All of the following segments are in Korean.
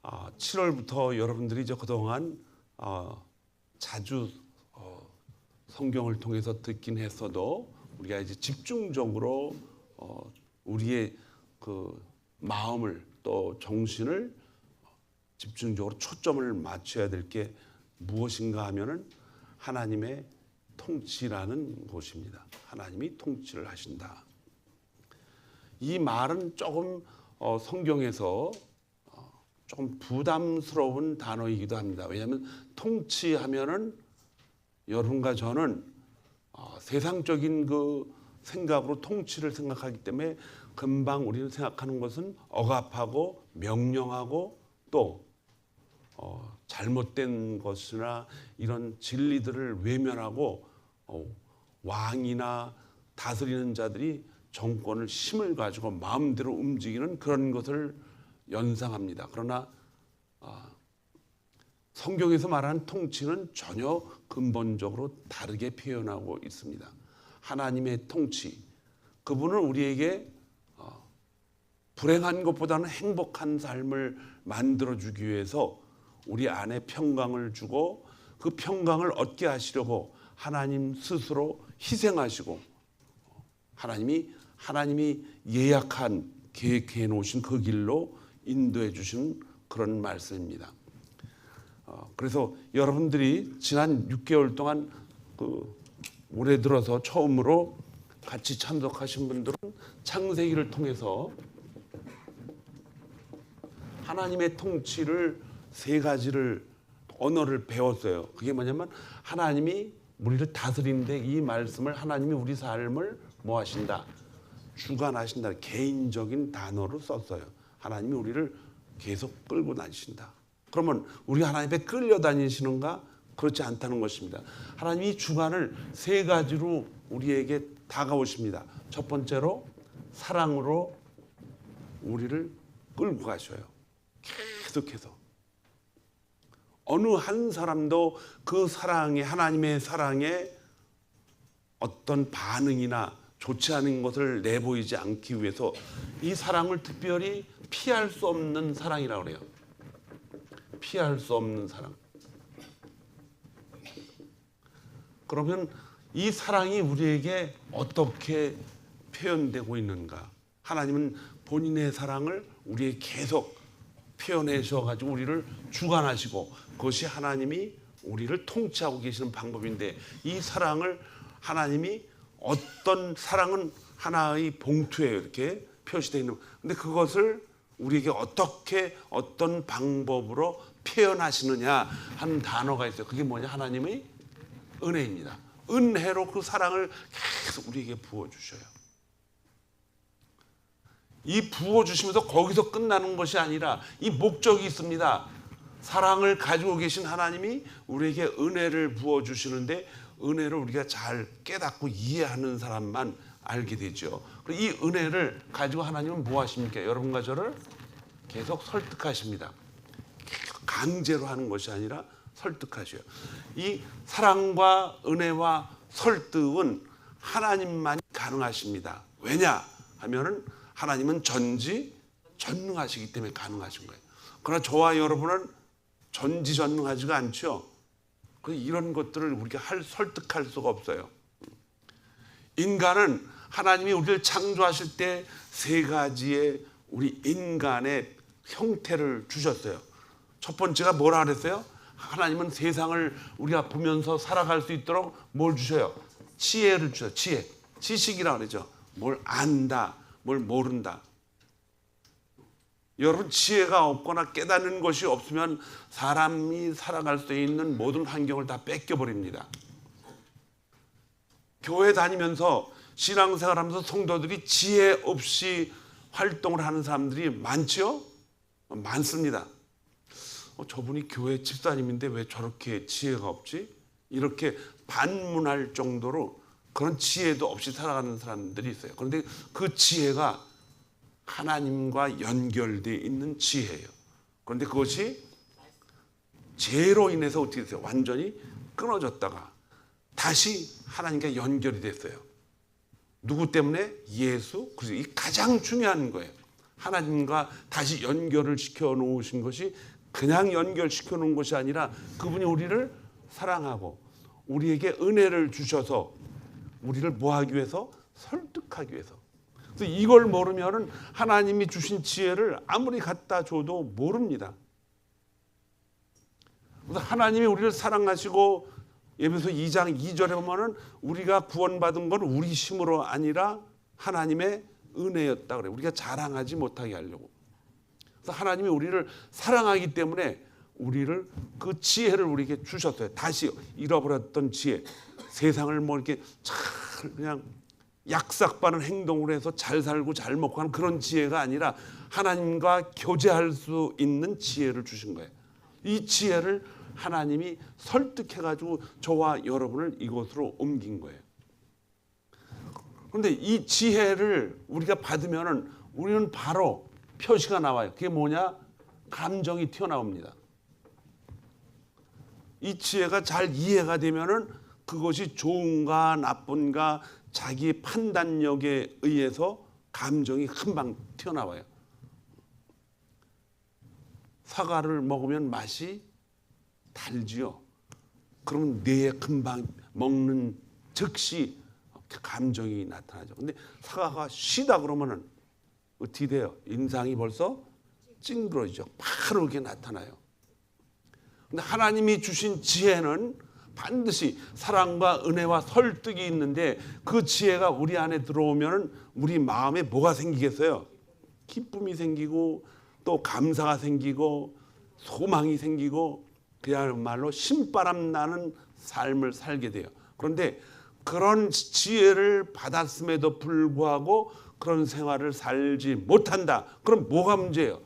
7월부터 여러분들이 이제 그동안 자주 성경을 통해서 듣긴 했어도 우리가 이제 집중적으로 우리의 그 마음을 또 정신을 집중적으로 초점을 맞춰야 될 게 무엇인가 하면은 하나님의 통치라는 것입니다. 하나님이 통치를 하신다. 이 말은 조금 성경에서 조금 부담스러운 단어이기도 합니다. 왜냐하면 통치하면은 여러분과 저는 세상적인 그 생각으로 통치를 생각하기 때문에 금방 우리는 생각하는 것은 억압하고 명령하고 또 잘못된 것이나 이런 진리들을 외면하고 왕이나 다스리는 자들이 정권을 힘을 가지고 마음대로 움직이는 그런 것을 연상합니다. 그러나 성경에서 말하는 통치는 전혀 근본적으로 다르게 표현하고 있습니다. 하나님의 통치, 그분은 우리에게 불행한 것보다는 행복한 삶을 만들어주기 위해서 우리 안에 평강을 주고 그 평강을 얻게 하시려고 하나님 스스로 희생하시고 하나님이 예약한 계획해 놓으신 그 길로 인도해 주신 그런 말씀입니다. 그래서 여러분들이 지난 6개월 동안 올해 들어서 처음으로 같이 참석하신 분들은 창세기를 통해서 하나님의 통치를 세 가지를 언어를 배웠어요. 그게 뭐냐면 하나님이 우리를 다스리는데 이 말씀을 하나님이 우리 삶을 뭐 하신다? 주관하신다. 개인적인 단어로 썼어요. 하나님이 우리를 계속 끌고 다니신다. 그러면 우리가 하나님 앞에 끌려다니시는가? 그렇지 않다는 것입니다. 하나님이 주관을 세 가지로 우리에게 다가오십니다. 첫 번째로 사랑으로 우리를 끌고 가셔요. 계속해서. 어느 한 사람도 그 사랑에, 하나님의 사랑에 어떤 반응이나 좋지 않은 것을 내보이지 않기 위해서 이 사랑을 특별히 피할 수 없는 사랑이라고 그래요. 피할 수 없는 사랑. 그러면 이 사랑이 우리에게 어떻게 표현되고 있는가? 하나님은 본인의 사랑을 우리에게 계속 표현해 주셔가지고 우리를 주관하시고 그것이 하나님이 우리를 통치하고 계시는 방법인데 이 사랑을 하나님이 어떤 사랑은 하나의 봉투에 이렇게 표시되어 있는 근데 그것을 우리에게 어떻게 어떤 방법으로 표현하시느냐 하는 단어가 있어요. 그게 뭐냐? 하나님의 은혜입니다. 은혜로 그 사랑을 계속 우리에게 부어주셔요. 이 부어주시면서 거기서 끝나는 것이 아니라 이 목적이 있습니다. 사랑을 가지고 계신 하나님이 우리에게 은혜를 부어주시는데 은혜를 우리가 잘 깨닫고 이해하는 사람만 알게 되죠. 이 은혜를 가지고 하나님은 뭐 하십니까? 여러분과 저를 계속 설득하십니다. 강제로 하는 것이 아니라 설득하셔요. 이 사랑과 은혜와 설득은 하나님만 가능하십니다. 왜냐 하면은 하나님은 전지전능하시기 때문에 가능하신 거예요. 그러나 저와 여러분은 전지전능하지가 않죠. 이런 것들을 우리가 설득할 수가 없어요. 인간은 하나님이 우리를 창조하실 때 세 가지의 우리 인간의 형태를 주셨어요. 첫 번째가 뭐라 그랬어요? 하나님은 세상을 우리가 보면서 살아갈 수 있도록 뭘 주셔요? 지혜를 주셔요. 지혜. 지식이라고 그러죠. 뭘 안다, 뭘 모른다. 여러분 지혜가 없거나 깨닫는 것이 없으면 사람이 살아갈 수 있는 모든 환경을 다 뺏겨버립니다. 교회 다니면서 신앙생활하면서 성도들이 지혜 없이 활동을 하는 사람들이 많죠? 많습니다. 저분이 교회 집사님인데 왜 저렇게 지혜가 없지? 이렇게 반문할 정도로 그런 지혜도 없이 살아가는 사람들이 있어요. 그런데 그 지혜가 하나님과 연결되어 있는 지혜예요. 그런데 그것이 죄로 인해서 어떻게 됐어요? 완전히 끊어졌다가 다시 하나님과 연결이 됐어요. 누구 때문에? 예수. 그래서 이 가장 중요한 거예요. 하나님과 다시 연결을 시켜 놓으신 것이 그냥 연결시켜 놓은 것이 아니라 그분이 우리를 사랑하고 우리에게 은혜를 주셔서 우리를 뭐 하기 위해서? 설득하기 위해서. 그래서 이걸 모르면은 하나님이 주신 지혜를 아무리 갖다 줘도 모릅니다. 그래서 하나님이 우리를 사랑하시고 에베소 2장 2절에 보면은 우리가 구원받은 건 우리 힘으로 아니라 하나님의 은혜였다 그래요. 우리가 자랑하지 못하게 하려고. 그래서 하나님이 우리를 사랑하기 때문에 우리를 그 지혜를 우리에게 주셨어요. 다시 잃어버렸던 지혜. 세상을 뭐 이렇게 잘 그냥 약삭빠른 행동을 해서 잘 살고 잘 먹고 하는 그런 지혜가 아니라 하나님과 교제할 수 있는 지혜를 주신 거예요. 이 지혜를 하나님이 설득해가지고 저와 여러분을 이곳으로 옮긴 거예요. 그런데 이 지혜를 우리가 받으면은 우리는 바로 표시가 나와요. 그게 뭐냐? 감정이 튀어나옵니다. 이 지혜가 잘 이해가 되면은 그것이 좋은가 나쁜가 자기 판단력에 의해서 감정이 금방 튀어나와요. 사과를 먹으면 맛이 달지요. 그러면 뇌에 금방 먹는 즉시 감정이 나타나죠. 근데 사과가 시다 그러면은 어떻게 돼요? 인상이 벌써 찡그러지죠. 바로 그게 나타나요. 근데 하나님이 주신 지혜는 반드시 사랑과 은혜와 설득이 있는데 그 지혜가 우리 안에 들어오면 우리 마음에 뭐가 생기겠어요? 기쁨이 생기고 또 감사가 생기고 소망이 생기고 그야말로 신바람 나는 삶을 살게 돼요. 그런데 그런 지혜를 받았음에도 불구하고 그런 생활을 살지 못한다. 그럼 뭐가 문제예요?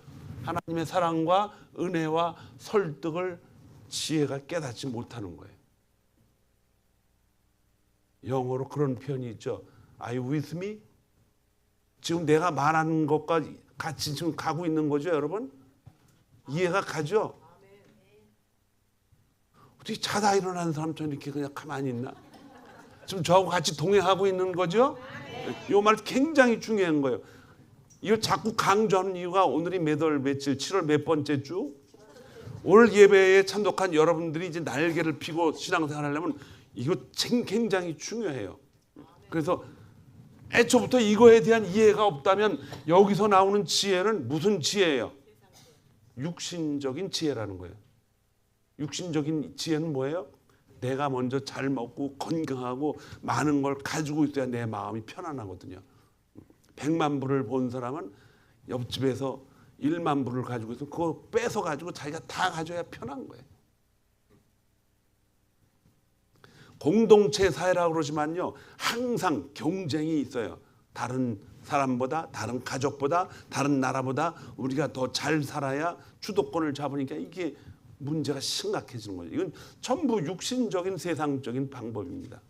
하나님의 사랑과 은혜와 설득을 지혜가 깨닫지 못하는 거예요. 영어로 그런 표현이 있죠. Are you with me? 지금 내가 말하는 것과 같이 지금 가고 있는 거죠, 여러분? 이해가 가죠? 어떻게 자다 일어나는 사람처럼 이렇게 그냥 가만히 있나? 지금 저하고 같이 동행하고 있는 거죠? 이 말 굉장히 중요한 거예요. 이걸 자꾸 강조하는 이유가 오늘이 몇 월 며칠, 7월 몇 번째 주? 오늘 예배에 참석한 여러분들이 이제 날개를 펴고 신앙생활 하려면 이거 굉장히 중요해요. 그래서 애초부터 이거에 대한 이해가 없다면 여기서 나오는 지혜는 무슨 지혜예요? 육신적인 지혜라는 거예요. 육신적인 지혜는 뭐예요? 내가 먼저 잘 먹고 건강하고 많은 걸 가지고 있어야 내 마음이 편안하거든요. 100만 불을 본 사람은 옆집에서 1만 불을 가지고 있으면 그거 뺏어가지고 자기가 다 가져야 편한 거예요. 공동체 사회라고 그러지만요. 항상 경쟁이 있어요. 다른 사람보다, 다른 가족보다, 다른 나라보다 우리가 더 잘 살아야 주도권을 잡으니까 이게 문제가 심각해지는 거예요. 이건 전부 육신적인 세상적인 방법입니다.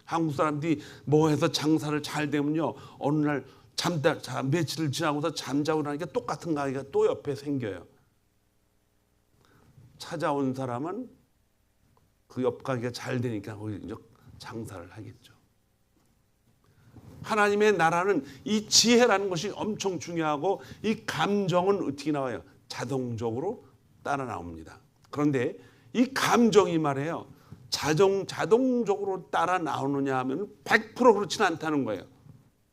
한국 사람들이 뭐 해서 장사를 잘 되면요. 어느 날 며칠을 지나고서 잠자고 나니까 똑같은 가게가 또 옆에 생겨요. 찾아온 사람은 그 옆 가게가 잘 되니까 거기 이제 장사를 하겠죠. 하나님의 나라는 이 지혜라는 것이 엄청 중요하고 이 감정은 어떻게 나와요? 자동적으로 따라 나옵니다. 그런데 이 감정이 말이에요. 자동적으로 따라 나오느냐 하면 100% 그렇지는 않다는 거예요.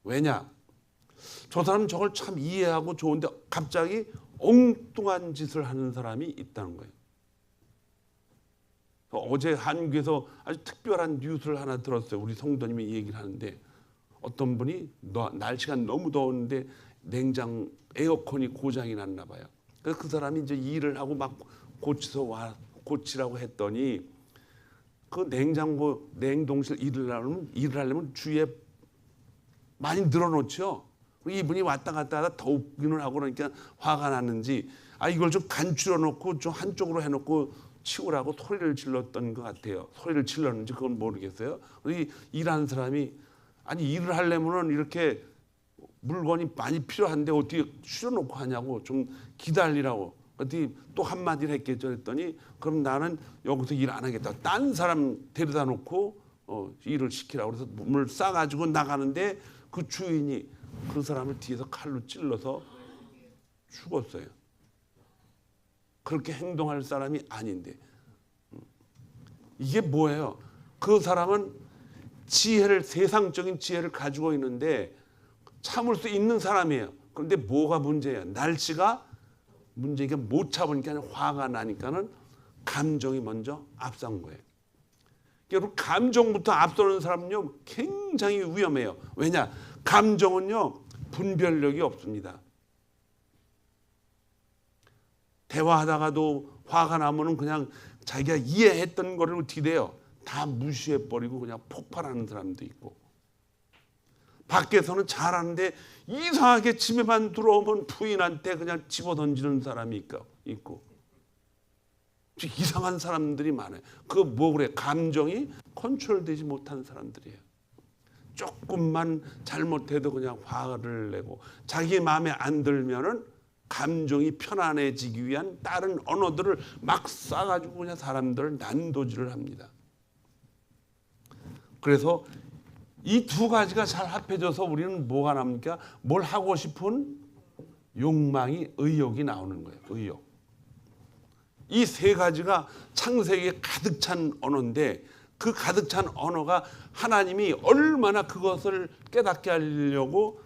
왜냐? 저 사람은 저걸 참 이해하고 좋은데 갑자기 엉뚱한 짓을 하는 사람이 있다는 거예요. 어제 한국에서 아주 특별한 뉴스를 하나 들었어요. 우리 성도님이 이 얘기를 하는데 어떤 분이 날씨가 너무 더웠는데 냉장 에어컨이 고장이 났나 봐요. 그래서 그 사람이 이제 일을 하고 막 고치라고 했더니 그 냉장고 냉동실 일을 하려면 주위에 많이 늘어놓죠. 이분이 왔다 갔다 하다 더우기는 하고 그러니까 화가 났는지 이걸 좀 간추려 놓고 좀 한쪽으로 해놓고 치우라고 소리를 질렀던 것 같아요. 소리를 질렀는지 그건 모르겠어요. 일하는 사람이 아니 일을 하려면 이렇게 물건이 많이 필요한데 어떻게 줄여놓고 하냐고 좀 기다리라고. 어떻게 또 한마디를 했겠죠. 그랬더니 그럼 나는 여기서 일 안 하겠다. 딴 사람 데려다 놓고 일을 시키라고. 그래서 물 싸가지고 나가는데 그 주인이 그 사람을 뒤에서 칼로 찔러서 죽었어요. 그렇게 행동할 사람이 아닌데 이게 뭐예요? 그 사람은 세상적인 지혜를 가지고 있는데 참을 수 있는 사람이에요. 그런데 뭐가 문제예요? 날씨가 문제가 못 참으니까 화가 나니까는 감정이 먼저 앞선 거예요. 여러분 감정부터 앞서는 사람은요 굉장히 위험해요. 왜냐? 감정은요 분별력이 없습니다. 대화하다가도 화가 나면은 그냥 자기가 이해했던 거를 어떻게 돼요? 다 무시해버리고 그냥 폭발하는 사람도 있고, 밖에서는 잘하는데 이상하게 집에만 들어오면 부인한테 그냥 집어던지는 사람이 있고 이상한 사람들이 많아요. 그거 뭐 그래? 감정이 컨트롤되지 못한 사람들이에요. 조금만 잘못해도 그냥 화를 내고 자기 마음에 안 들면은 감정이 편안해지기 위한 다른 언어들을 막 쏴가지고 그냥 사람들을 난도질을 합니다. 그래서 이 두 가지가 잘 합해져서 우리는 뭐가 납니까? 뭘 하고 싶은 욕망이, 의욕이 나오는 거예요. 의욕. 이 세 가지가 창세기에 가득 찬 언어인데 그 가득 찬 언어가 하나님이 얼마나 그것을 깨닫게 하려고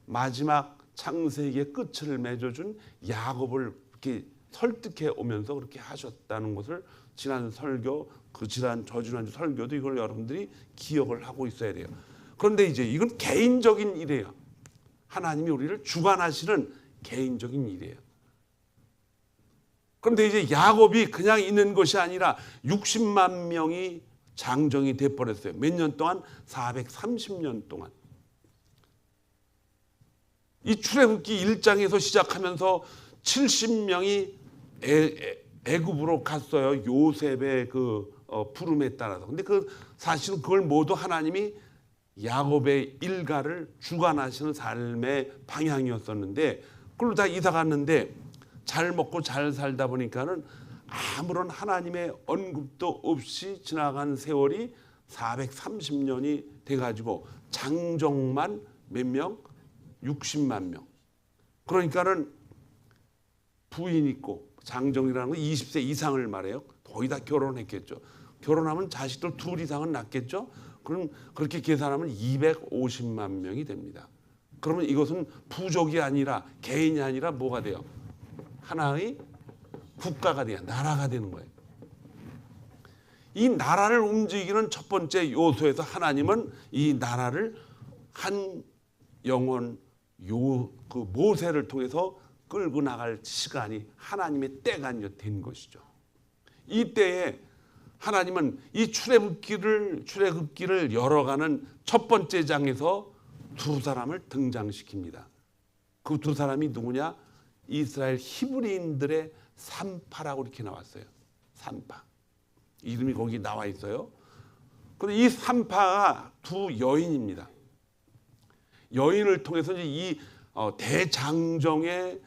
마지막 창세기의 끝을 맺어준 야곱을 이렇게 설득해 오면서 그렇게 하셨다는 것을 지난 설교, 저지난 설교도 이걸 여러분들이 기억을 하고 있어야 돼요. 그런데 이제 이건 개인적인 일이에요. 하나님이 우리를 주관하시는 개인적인 일이에요. 그런데 이제 야곱이 그냥 있는 것이 아니라 60만 명이 장정이 돼버렸어요. 몇 년 동안? 430년 동안. 이 출애굽기 1장에서 시작하면서 70명이 애굽으로 갔어요. 요셉의 그 부름에 따라서. 근데 사실은 그걸 모두 하나님이 야곱의 일가를 주관하시는 삶의 방향이었었는데 그걸로 다 이사 갔는데 잘 먹고 잘 살다 보니까는 아무런 하나님의 언급도 없이 지나간 세월이 430년이 돼가지고 장정만 몇 명? 60만 명. 그러니까는 부인 있고 장정이라는 건 20세 이상을 말해요. 거의 다 결혼했겠죠. 결혼하면 자식들 둘 이상은 낳겠죠. 그럼 그렇게 계산하면 250만 명이 됩니다. 그러면 이것은 부족이 아니라 개인이 아니라 뭐가 돼요? 하나의 국가가 돼요. 나라가 되는 거예요. 이 나라를 움직이는 첫 번째 요소에서 하나님은 이 나라를 한 영혼 그 모세를 통해서 끌고 나갈 시간이 하나님의 때가 된 것이죠. 이 때에 하나님은 이 출애굽기를 열어가는 첫 번째 장에서 두 사람을 등장시킵니다. 그 두 사람이 누구냐? 이스라엘 히브리인들의 산파라고 이렇게 나왔어요. 산파. 이름이 거기 나와 있어요. 그런데 이 산파가 두 여인입니다. 여인을 통해서 이제 이 대장정의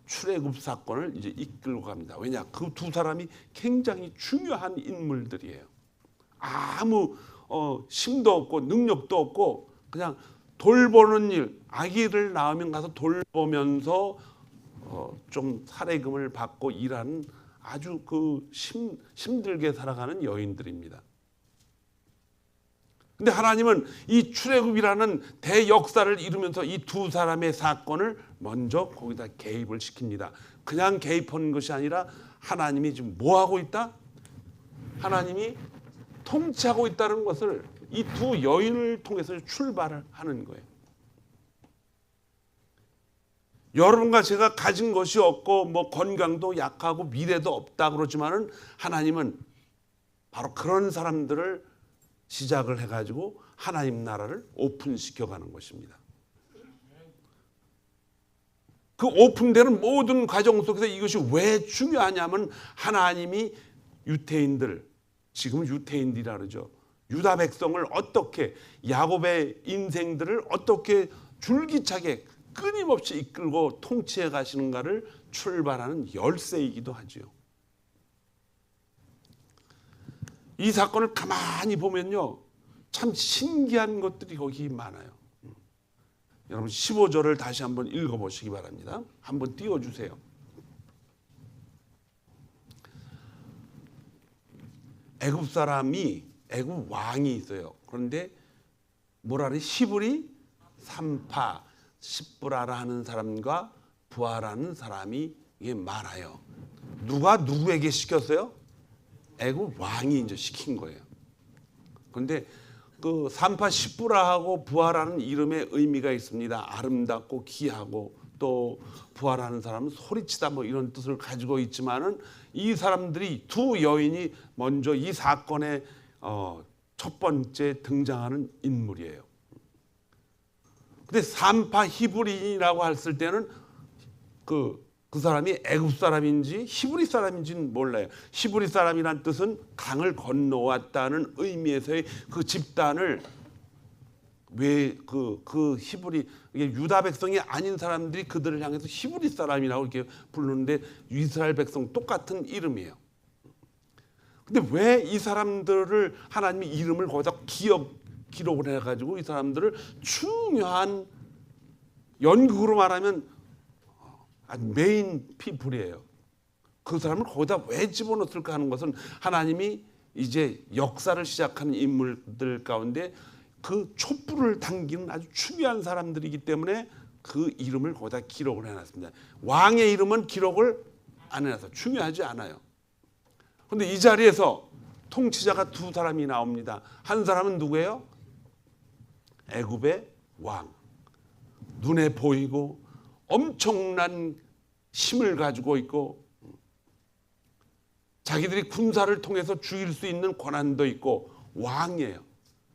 출애굽 사건을 이제 이끌고 갑니다. 왜냐? 그 두 사람이 굉장히 중요한 인물들이에요. 아무 힘도 없고 능력도 없고 그냥 돌보는 일, 아기를 낳으면 가서 돌보면서 좀 사례금을 받고 일하는 아주 힘들게 살아가는 여인들입니다. 근데 하나님은 이 출애굽이라는 대역사를 이루면서 이 두 사람의 사건을 먼저 거기다 개입을 시킵니다. 그냥 개입하는 것이 아니라 하나님이 지금 뭐 하고 있다? 하나님이 통치하고 있다는 것을 이 두 여인을 통해서 출발을 하는 거예요. 여러분과 제가 가진 것이 없고 뭐 건강도 약하고 미래도 없다 그러지만은 하나님은 바로 그런 사람들을 시작을 해가지고 하나님 나라를 오픈시켜가는 것입니다. 그 오픈되는 모든 과정 속에서 이것이 왜 중요하냐면 하나님이 유대인들, 지금 유대인들이라 그러죠. 유다 백성을 어떻게 야곱의 인생들을 어떻게 줄기차게 끊임없이 이끌고 통치해 가시는가를 출발하는 열쇠이기도 하지요. 이 사건을 가만히 보면요. 참 신기한 것들이 거기 많아요. 여러분 15절을 다시 한번 읽어보시기 바랍니다. 한번 띄워주세요. 애굽 사람이 애굽 왕이 있어요. 그런데 뭐라 그래? 시브리 삼파 십브라라 하는 사람과 부하라는 사람이 이게 많아요. 누가 누구에게 시켰어요? 애굽 왕이 이제 시킨 거예요. 그런데 그 삼파 십브라하고 부하라는 이름의 의미가 있습니다. 아름답고 귀하고 또 부하라는 사람은 소리치다 뭐 이런 뜻을 가지고 있지만은 이 사람들이 두 여인이 먼저 이 사건의 첫 번째 등장하는 인물이에요. 근데 삼파 히브리인이라고 했을 때는 그 사람이 애굽 사람인지 히브리 사람인지는 몰라요. 히브리 사람이란 뜻은 강을 건너왔다는 의미에서의 그 집단을 왜 그 히브리 이게 유다 백성이 아닌 사람들이 그들을 향해서 히브리 사람이라고 이렇게 부르는데 이스라엘 백성 똑같은 이름이에요. 근데 왜 이 사람들을 하나님이 이름을 거기다 기록을 해가지고 이 사람들을 중요한 연극으로 말하면 메인 피플이에요. 그 사람을 거기다 왜 집어넣었을까 하는 것은 하나님이 이제 역사를 시작하는 인물들 가운데 그 촛불을 당기는 아주 중요한 사람들이기 때문에 그 이름을 거기다 기록을 해놨습니다. 왕의 이름은 기록을 안 해놔서 중요하지 않아요. 그런데 이 자리에서 통치자가 두 사람이 나옵니다. 한 사람은 누구예요? 애굽의 왕. 눈에 보이고 엄청난 힘을 가지고 있고 자기들이 군사를 통해서 죽일 수 있는 권한도 있고 왕이에요.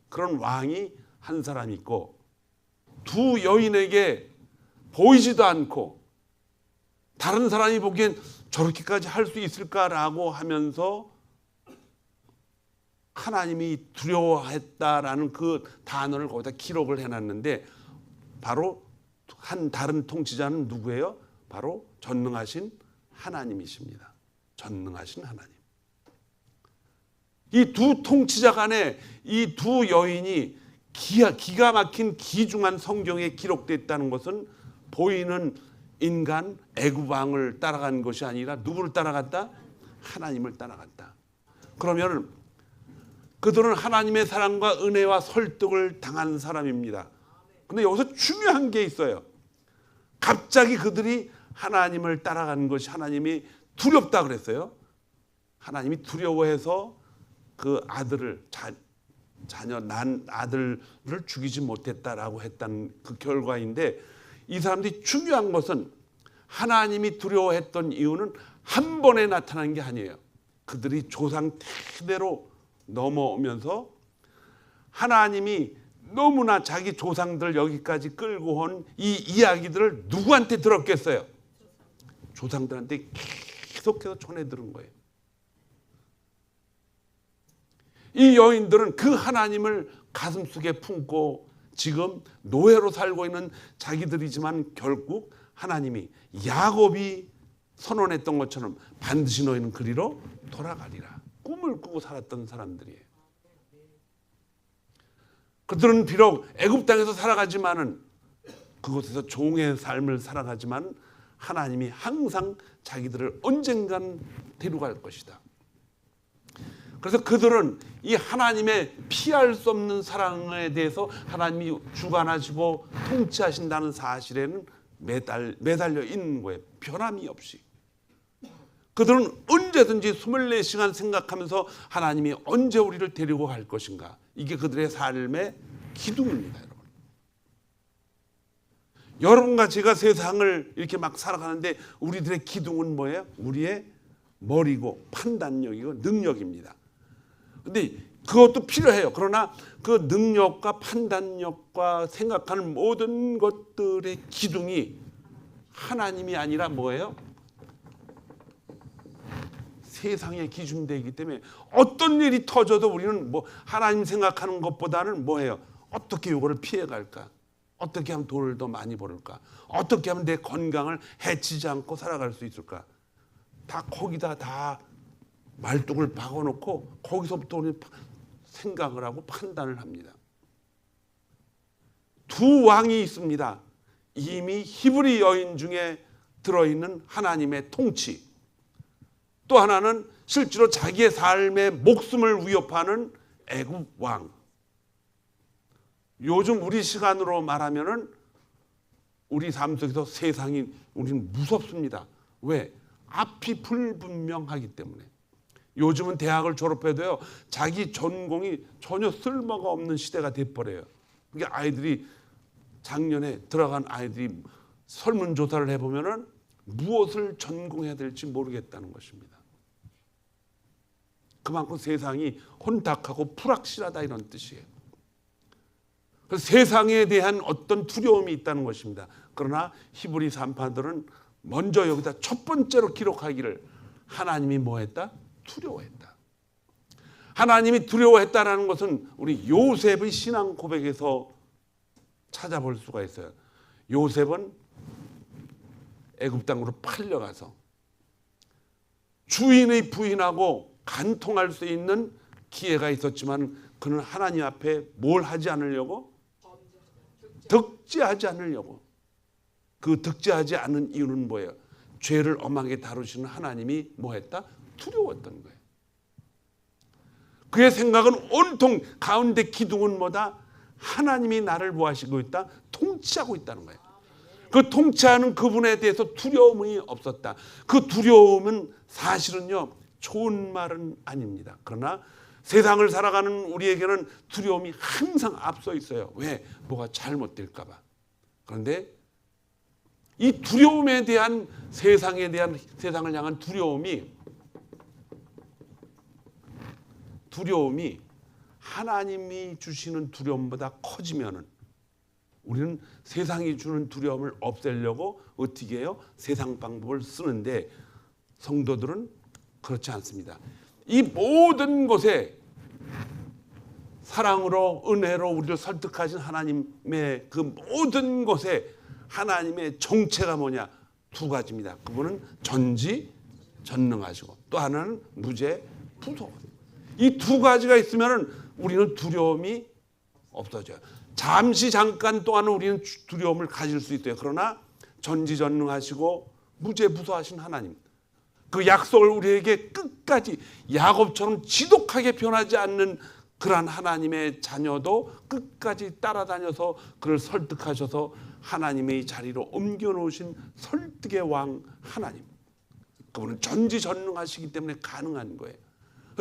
그런 왕이 한 사람 있고 두 여인에게 보이지도 않고 다른 사람이 보기엔 저렇게까지 할 수 있을까라고 하면서 하나님이 두려워했다라는 그 단어를 거기다 기록을 해놨는데 바로 한 다른 통치자는 누구예요? 바로 전능하신 하나님이십니다. 전능하신 하나님. 이 두 통치자 간에 이 두 여인이 기가 막힌 귀중한 성경에 기록됐다는 것은 보이는 인간 애굽 왕을 따라간 것이 아니라 누구를 따라갔다? 하나님을 따라갔다. 그러면 그들은 하나님의 사랑과 은혜와 설득을 당한 사람입니다. 근데 여기서 중요한 게 있어요. 갑자기 그들이 하나님을 따라가는 것이 하나님이 두렵다 그랬어요. 하나님이 두려워해서 그 아들을 난 아들을 죽이지 못했다라고 했다는 그 결과인데 이 사람들이 중요한 것은 하나님이 두려워했던 이유는 한 번에 나타난 게 아니에요. 그들이 조상 대대로 넘어오면서 하나님이 너무나 자기 조상들 여기까지 끌고 온 이 이야기들을 누구한테 들었겠어요? 조상들한테 계속해서 전해 들은 거예요. 이 여인들은 그 하나님을 가슴속에 품고 지금 노예로 살고 있는 자기들이지만 결국 하나님이 야곱이 선언했던 것처럼 반드시 너희는 그리로 돌아가리라. 꿈을 꾸고 살았던 사람들이에요. 그들은 비록 애굽 땅에서 살아가지만은 그곳에서 종의 삶을 살아가지만 하나님이 항상 자기들을 언젠간 데려갈 것이다. 그래서 그들은 이 하나님의 피할 수 없는 사랑에 대해서 하나님이 주관하시고 통치하신다는 사실에는 매달려 있는 거예요. 변함이 없이. 그들은 언제든지 24시간 생각하면서 하나님이 언제 우리를 데리고 갈 것인가. 이게 그들의 삶의 기둥입니다. 여러분과 제가 세상을 이렇게 막 살아가는데 우리들의 기둥은 뭐예요? 우리의 머리고 판단력이고 능력입니다. 근데 그것도 필요해요. 그러나 그 능력과 판단력과 생각하는 모든 것들의 기둥이 하나님이 아니라 뭐예요? 세상에 기준되기 때문에 어떤 일이 터져도 우리는 뭐 하나님 생각하는 것보다는 뭐예요? 어떻게 이거를 피해갈까? 어떻게 하면 돈을 더 많이 벌을까? 어떻게 하면 내 건강을 해치지 않고 살아갈 수 있을까? 다 거기다 다 말뚝을 박아놓고 거기서부터 우리는 생각을 하고 판단을 합니다. 두 왕이 있습니다. 이미 히브리 여인 중에 들어있는 하나님의 통치. 또 하나는 실제로 자기의 삶의 목숨을 위협하는 애굽 왕. 요즘 우리 시간으로 말하면은 우리 삶 속에서 세상이 우리는 무섭습니다. 왜? 앞이 불분명하기 때문에. 요즘은 대학을 졸업해도요, 자기 전공이 전혀 쓸모가 없는 시대가 돼버려요. 그게 아이들이 작년에 들어간 아이들이 설문조사를 해보면은 무엇을 전공해야 될지 모르겠다는 것입니다. 그만큼 세상이 혼탁하고 불확실하다 이런 뜻이에요. 그래서 세상에 대한 어떤 두려움이 있다는 것입니다. 그러나 히브리 산파들은 먼저 여기다 첫 번째로 기록하기를 하나님이 뭐했다? 두려워했다. 하나님이 두려워했다라는 것은 우리 요셉의 신앙 고백에서 찾아볼 수가 있어요. 요셉은 애굽 땅으로 팔려가서 주인의 부인하고 간통할 수 있는 기회가 있었지만 그는 하나님 앞에 뭘 하지 않으려고? 득죄하지 않으려고. 그 득죄하지 않는 이유는 뭐예요? 죄를 엄하게 다루시는 하나님이 뭐했다? 두려웠던 거예요. 그의 생각은 온통 가운데 기둥은 뭐다? 하나님이 나를 뭐하시고 있다? 통치하고 있다는 거예요. 그 통치하는 그분에 대해서 두려움이 없었다. 그 두려움은 사실은요, 좋은 말은 아닙니다. 그러나 세상을 살아가는 우리에게는 두려움이 항상 앞서 있어요. 왜? 뭐가 잘못될까 봐. 그런데 이 두려움에 대한 세상을 향한 두려움이 하나님이 주시는 두려움보다 커지면은 우리는 세상이 주는 두려움을 없애려고 어떻게 해요? 세상 방법을 쓰는데 성도들은 그렇지 않습니다. 이 모든 것에 사랑으로 은혜로 우리를 설득하신 하나님의 그 모든 것에 하나님의 정체가 뭐냐? 두 가지입니다. 그분은 전지전능하시고 또 하나는 무죄부도. 이 두 가지가 있으면 우리는 두려움이 없어져요. 잠깐 동안은 우리는 두려움을 가질 수 있대요. 그러나 전지전능하시고 무죄부도하신 하나님, 그 약속을 우리에게 끝까지 야곱처럼 지독하게 변하지 않는 그러한 하나님의 자녀도 끝까지 따라다녀서 그를 설득하셔서 하나님의 자리로 옮겨놓으신 설득의 왕 하나님, 그분은 전지전능하시기 때문에 가능한 거예요.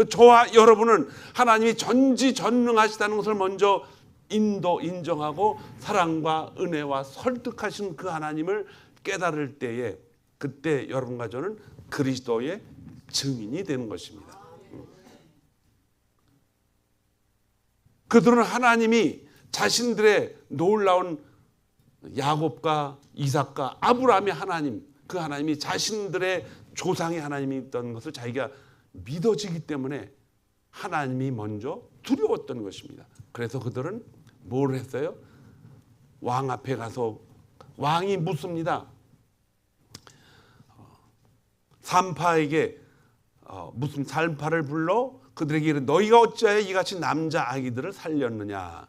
저와 여러분은 하나님이 전지전능하시다는 것을 먼저 인정하고 사랑과 은혜와 설득하신 그 하나님을 깨달을 때에 그때 여러분과 저는 그리스도의 증인이 되는 것입니다. 그들은 하나님이 자신들의 놀라운 야곱과 이삭과 아브라함의 하나님, 그 하나님이 자신들의 조상의 하나님이었던 것을 자기가 믿어지기 때문에 하나님이 먼저 두려웠던 것입니다. 그래서 그들은 뭘 했어요? 왕 앞에 가서 왕이 묻습니다. 산파에게 무슨 산파를 불러 그들에게 이르 너희가 어찌하여 이같이 남자 아기들을 살렸느냐.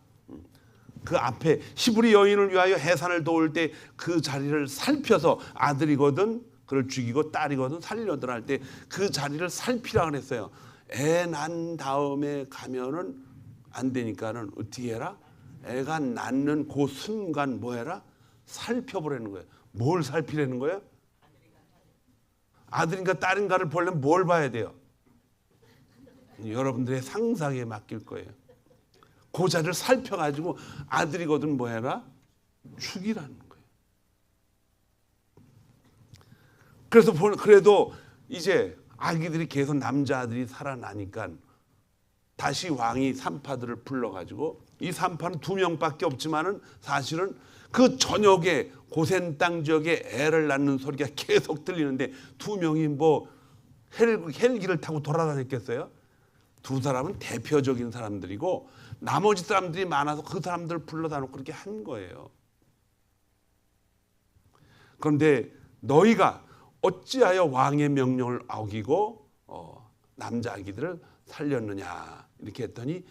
그 앞에 히브리 여인을 위하여 해산을 도울 때 그 자리를 살펴서 아들이거든 그를 죽이고 딸이거든 살려들 할 때 그 자리를 살피라 그랬어요. 애 난 다음에 가면은 안 되니까는 어떻게 해라? 애가 낳는 그 순간 뭐 해라? 살펴보라는 거예요. 뭘 살피라는 거예요? 아들인가 딸인가를 보려면 뭘 봐야 돼요? 여러분들의 상상에 맡길 거예요. 그 자리를 살펴가지고 아들이거든 뭐 해라? 죽이라는 거예요. 그래서 그래도 이제 아기들이 계속 남자아들이 살아나니까 다시 왕이 산파들을 불러가지고 이 산파는 2명밖에 없지만은 사실은 그 저녁에 고센 땅 지역에 애를 낳는 소리가 계속 들리는데 2명이 뭐 헬기를 타고 돌아다녔겠어요? 2사람은 대표적인 사람들이고 나머지 사람들이 많아서 그 사람들을 불러다 놓고 그렇게 한 거예요. 그런데 너희가 어찌하여 왕의 명령을 어기고 남자 아기들을 살렸느냐 이렇게 했더니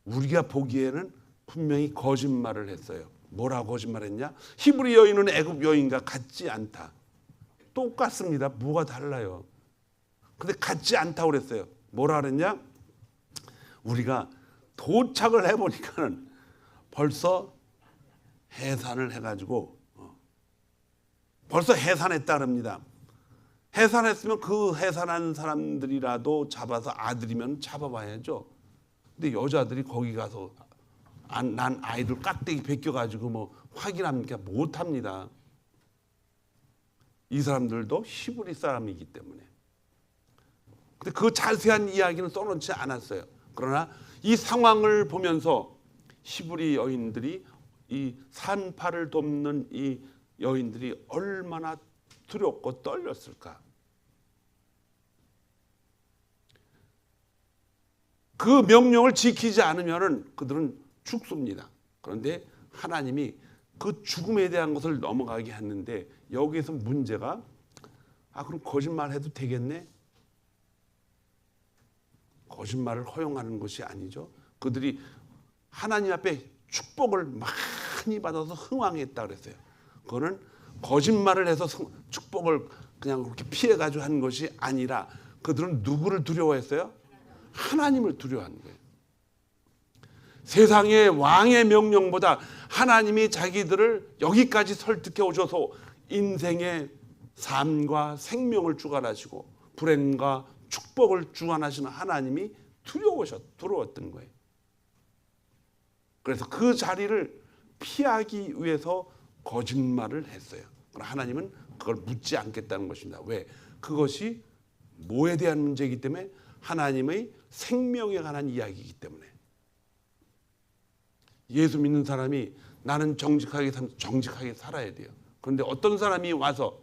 우리가 보기에는 분명히 거짓말을 했어요. 뭐라고 거짓말했냐? 히브리 여인은 애굽 여인과 같지 않다. 똑같습니다. 뭐가 달라요? 근데 같지 않다고 그랬어요. 뭐라 그랬냐? 우리가 도착을 해보니까는 벌써 해산을 해가지고 벌써 해산했다 그럽니다. 해산했으면 그 해산한 사람들이라도 잡아서 아들이면 잡아봐야죠. 근데 여자들이 거기 가서 난 아이들 깍대기 벗겨가지고 뭐 확인합니까? 못합니다. 이 사람들도 히브리 사람이기 때문에. 근데 그 자세한 이야기는 써놓지 않았어요. 그러나 이 상황을 보면서 히브리 여인들이 이 산파를 돕는 이 여인들이 얼마나 두렵고 떨렸을까. 그 명령을 지키지 않으면 그들은 죽습니다. 그런데 하나님이 그 죽음에 대한 것을 넘어가게 했는데 여기에서 문제가 그럼 거짓말해도 되겠네? 거짓말을 허용하는 것이 아니죠. 그들이 하나님 앞에 축복을 많이 받아서 흥왕했다 그랬어요. 그거는 거짓말을 해서 축복을 그냥 그렇게 피해가지고 한 것이 아니라 그들은 누구를 두려워했어요? 하나님을 두려워한 거예요. 세상의 왕의 명령보다 하나님이 자기들을 여기까지 설득해 오셔서 인생의 삶과 생명을 주관하시고 불행과 축복을 주관하시는 하나님이 두려웠던 거예요. 그래서 그 자리를 피하기 위해서 거짓말을 했어요. 그러나 하나님은 그걸 묻지 않겠다는 것입니다. 왜? 그것이 뭐에 대한 문제이기 때문에 하나님의 생명에 관한 이야기이기 때문에. 예수 믿는 사람이 나는 정직하게 살아야 돼요. 그런데 어떤 사람이 와서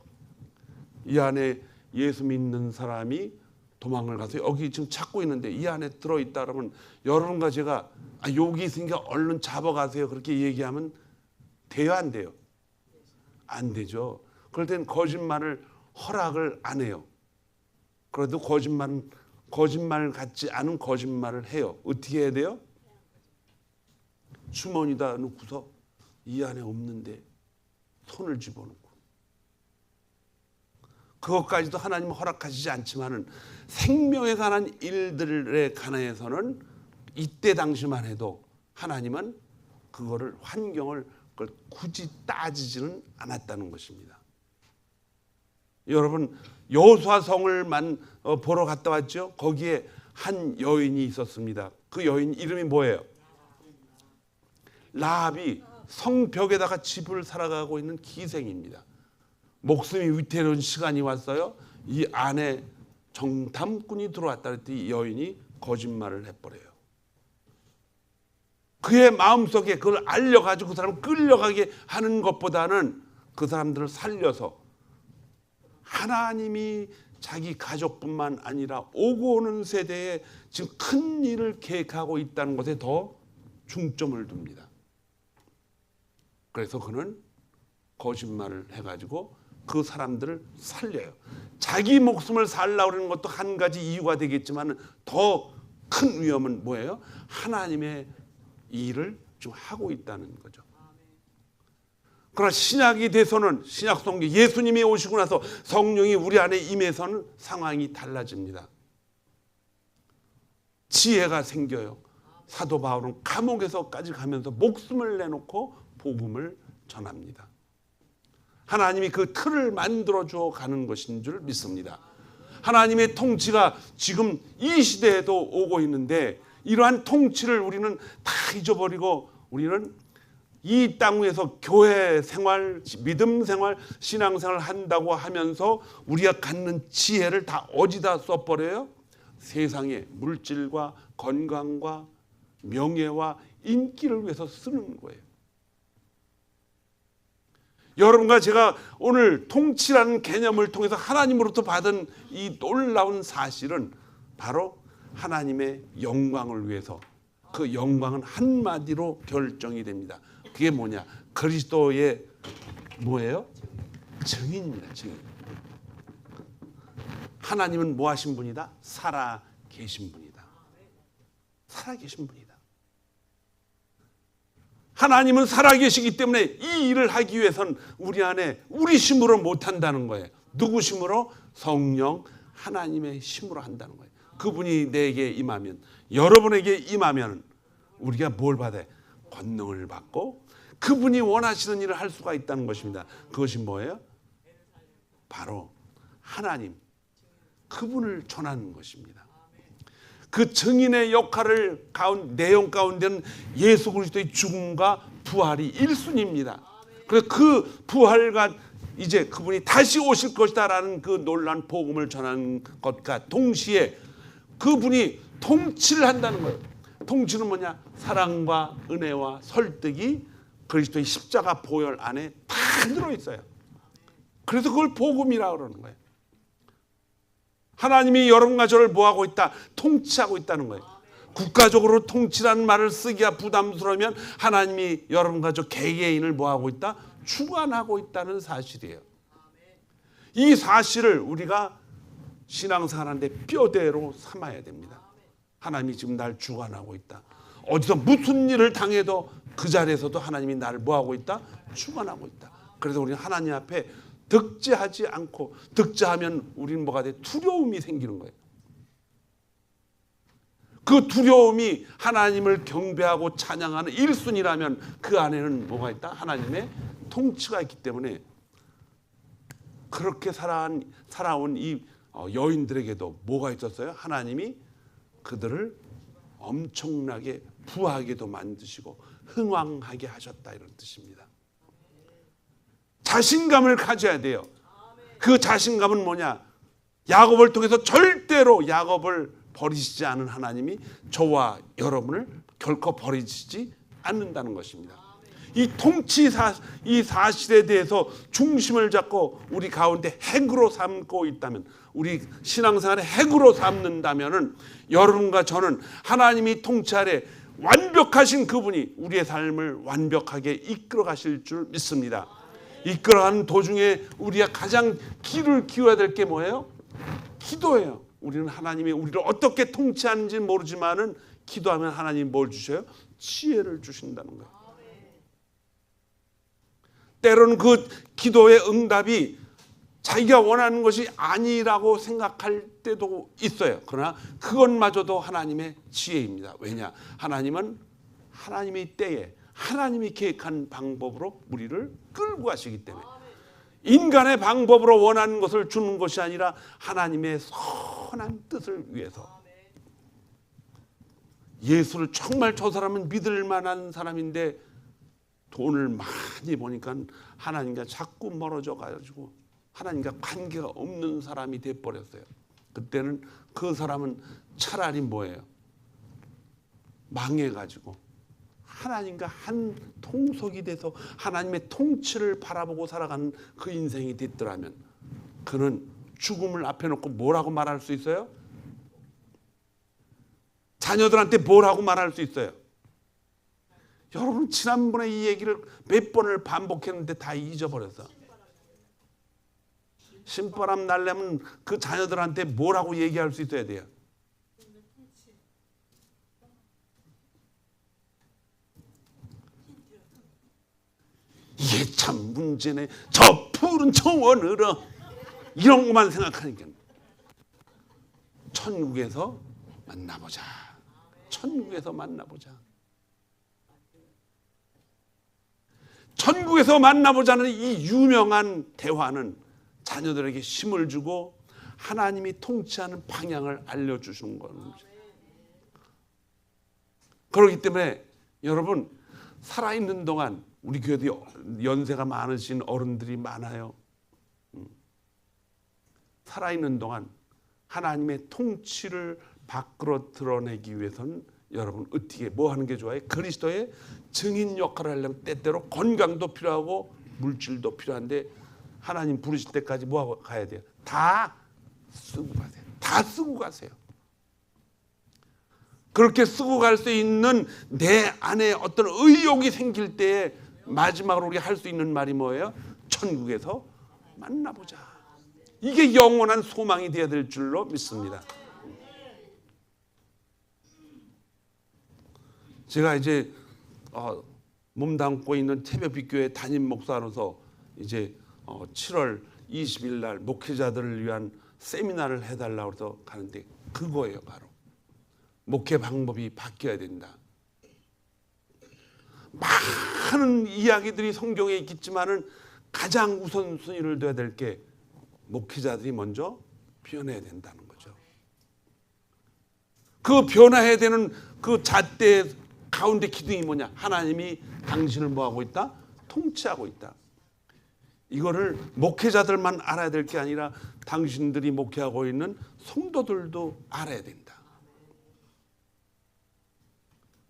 이 안에 예수 믿는 사람이 도망을 가서 여기 지금 찾고 있는데 이 안에 들어있다 그러면 여러분과 제가 여기 있으니까 얼른 잡아가세요 그렇게 얘기하면 돼요 안 돼요? 안 되죠. 그럴 땐 거짓말을 허락을 안 해요. 그래도 거짓말 같지 않은 거짓말을 해요. 어떻게 해야 돼요? 주머니다 놓고서 이 안에 없는데 손을 집어넣고 그것까지도 하나님은 허락하시지 않지만은 생명에 관한 일들에 관해서는 이때 당시만 해도 하나님은 그거를 환경을 그걸 굳이 따지지는 않았다는 것입니다. 여러분 여호수아성을만 보러 갔다 왔죠. 거기에 한 여인이 있었습니다. 그 여인 이름이 뭐예요? 라합이 성벽에다가 집을 살아가고 있는 기생입니다. 목숨이 위태로운 시간이 왔어요. 이 안에 정탐꾼이 들어왔다 그랬더니 이 여인이 거짓말을 해버려요. 그의 마음속에 그걸 알려가지고 그 사람을 끌려가게 하는 것보다는 그 사람들을 살려서 하나님이 자기 가족뿐만 아니라 오고 오는 세대에 지금 큰 일을 계획하고 있다는 것에 더 중점을 둡니다. 그래서 그는 거짓말을 해가지고 그 사람들을 살려요. 자기 목숨을 살려고 하는 것도 한 가지 이유가 되겠지만 더 큰 위험은 뭐예요? 하나님의 일을 좀 하고 있다는 거죠. 그러나 신약이 돼서는 신약 성경 예수님이 오시고 나서 성령이 우리 안에 임해서는 상황이 달라집니다. 지혜가 생겨요. 사도 바울은 감옥에서까지 가면서 목숨을 내놓고 복음을 전합니다. 하나님이 그 틀을 만들어줘 가는 것인 줄 믿습니다. 하나님의 통치가 지금 이 시대에도 오고 있는데 이러한 통치를 우리는 다 잊어버리고 우리는 이 땅 위에서 교회 생활, 믿음 생활, 신앙 생활 한다고 하면서 우리가 갖는 지혜를 다 어디다 써버려요? 세상의 물질과 건강과 명예와 인기를 위해서 쓰는 거예요. 여러분과 제가 오늘 통치라는 개념을 통해서 하나님으로부터 받은 이 놀라운 사실은 바로 하나님의 영광을 위해서 그 영광은 한마디로 결정이 됩니다. 그게 뭐냐? 그리스도의 뭐예요? 증인입니다. 증인. 하나님은 뭐 하신 분이다? 살아 계신 분이다. 살아 계신 분이다. 하나님은 살아계시기 때문에 이 일을 하기 위해서는 우리 안에 우리 힘으로 못한다는 거예요. 누구 힘으로? 성령 하나님의 힘으로 한다는 거예요. 그분이 내게 임하면, 여러분에게 임하면 우리가 뭘 받아요? 권능을 받고 그분이 원하시는 일을 할 수가 있다는 것입니다. 그것이 뭐예요? 바로 하나님, 그분을 전하는 것입니다. 그 증인의 역할을 내용 가운데는 예수 그리스도의 죽음과 부활이 1순위입니다. 그래서 그 부활과 이제 그분이 다시 오실 것이다라는 그 놀라운 복음을 전하는 것과 동시에 그분이 통치를 한다는 거예요. 통치는 뭐냐? 사랑과 은혜와 설득이 그리스도의 십자가 보혈 안에 다 들어있어요. 그래서 그걸 복음이라고 그러는 거예요. 하나님이 여러분과 저를 뭐하고 있다? 통치하고 있다는 거예요. 국가적으로 통치라는 말을 쓰기가 부담스러우면 하나님이 여러분과 저 개개인을 뭐하고 있다? 주관하고 있다는 사실이에요. 이 사실을 우리가 신앙생활하는데 뼈대로 삼아야 됩니다. 하나님이 지금 날 주관하고 있다. 어디서 무슨 일을 당해도 그 자리에서도 하나님이 나를 뭐하고 있다? 주관하고 있다. 그래서 우리는 하나님 앞에 득제하지 않고, 득제하면 우리는 뭐가 돼? 두려움이 생기는 거예요. 그 두려움이 하나님을 경배하고 찬양하는 1순위라면 그 안에는 뭐가 있다? 하나님의 통치가 있기 때문에 그렇게 살아온 이 여인들에게도 뭐가 있었어요? 하나님이 그들을 엄청나게 부하게도 만드시고 흥왕하게 하셨다, 이런 뜻입니다. 자신감을 가져야 돼요. 그 자신감은 뭐냐? 야곱을 통해서 절대로 야곱을 버리시지 않은 하나님이 저와 여러분을 결코 버리시지 않는다는 것입니다. 이 통치 이 사실에 대해서 중심을 잡고 우리 가운데 핵으로 삼고 있다면, 우리 신앙생활의 핵으로 삼는다면은 여러분과 저는 하나님이 통치 아래 완벽하신 그분이 우리의 삶을 완벽하게 이끌어 가실 줄 믿습니다. 이끌어가는 도중에 우리가 가장 귀를 기울여야 될 게 뭐예요? 기도예요. 우리는 하나님이 우리를 어떻게 통치하는지 모르지만은 기도하면 하나님이 뭘 주셔요? 지혜를 주신다는 거예요. 때로는 그 기도의 응답이 자기가 원하는 것이 아니라고 생각할 때도 있어요. 그러나 그것마저도 하나님의 지혜입니다. 왜냐? 하나님은 하나님의 때에 하나님이 계획한 방법으로 우리를 끌고 가시기 때문에, 인간의 방법으로 원하는 것을 주는 것이 아니라 하나님의 선한 뜻을 위해서. 예수를 정말 저 사람은 믿을 만한 사람인데 돈을 많이 버니까 하나님과 자꾸 멀어져 가지고 하나님과 관계가 없는 사람이 돼버렸어요. 그때는 그 사람은 차라리 뭐예요? 망해가지고 하나님과 한 통속이 돼서 하나님의 통치를 바라보고 살아가는 그 인생이 됐더라면, 그는 죽음을 앞에 놓고 뭐라고 말할 수 있어요? 자녀들한테 뭐라고 말할 수 있어요? 여러분, 지난번에 이 얘기를 몇 번을 반복했는데 다 잊어버렸어. 신바람 날려면 그 자녀들한테 뭐라고 얘기할 수 있어야 돼요? 이게 참 문제네. 저 푸른 정원으로, 이런 것만 생각하니까. 천국에서 만나보자. 천국에서 만나보자. 천국에서 만나보자는 이 유명한 대화는 자녀들에게 힘을 주고 하나님이 통치하는 방향을 알려주시는 겁니다. 그렇기 때문에 여러분, 살아있는 동안 우리 교회도 연세가 많으신 어른들이 많아요. 살아있는 동안 하나님의 통치를 밖으로 드러내기 위해서는 여러분 어떻게 뭐 하는 게 좋아요? 그리스도의 증인 역할을 하려면 때때로 건강도 필요하고 물질도 필요한데, 하나님 부르실 때까지 뭐 하고 가야 돼요? 다 쓰고 가세요. 다 쓰고 가세요. 그렇게 쓰고 갈 수 있는 내 안에 어떤 의욕이 생길 때에 마지막으로 우리가 할 수 있는 말이 뭐예요? 천국에서 만나보자. 이게 영원한 소망이 되어야 될 줄로 믿습니다. 제가 이제 몸담고 있는 태백빛교회 담임 목사로서 이제 7월 20일 날 목회자들을 위한 세미나를 해달라고 해서 가는데 그거예요. 바로 목회 방법이 바뀌어야 된다. 많은 이야기들이 성경에 있겠지만은 가장 우선순위를 둬야 될 게 목회자들이 먼저 변해야 된다는 거죠. 그 변화해야 되는 그 잣대 가운데 기둥이 뭐냐? 하나님이 당신을 뭐하고 있다? 통치하고 있다. 이거를 목회자들만 알아야 될 게 아니라 당신들이 목회하고 있는 성도들도 알아야 된다.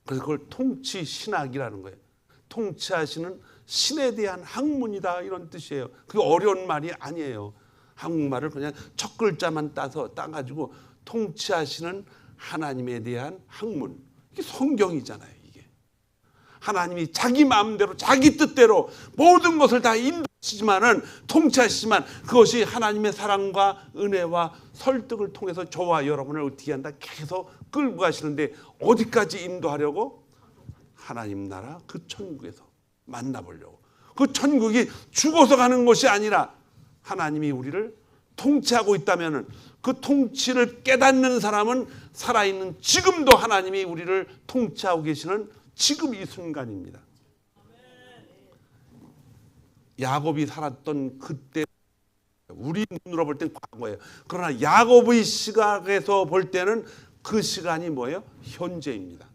그래서 그걸 통치 신학이라는 거예요. 통치하시는 신에 대한 학문이다 이런 뜻이에요. 그게 어려운 말이 아니에요. 한국말을 그냥 첫 글자만 따가지고 통치하시는 하나님에 대한 학문. 이게 성경이잖아요. 이게 하나님이 자기 마음대로 자기 뜻대로 모든 것을 다 인도하시지만은 통치하시지만 그것이 하나님의 사랑과 은혜와 설득을 통해서 저와 여러분을 어떻게 한다 계속 끌고 가시는데 어디까지 인도하려고? 하나님 나라 그 천국에서 만나보려고. 그 천국이 죽어서 가는 것이 아니라 하나님이 우리를 통치하고 있다면 그 통치를 깨닫는 사람은 살아있는 지금도 하나님이 우리를 통치하고 계시는 지금 이 순간입니다. 야곱이 살았던 그때 우리 눈으로 볼 땐 과거예요. 그러나 야곱의 시각에서 볼 때는 그 시간이 뭐예요? 현재입니다.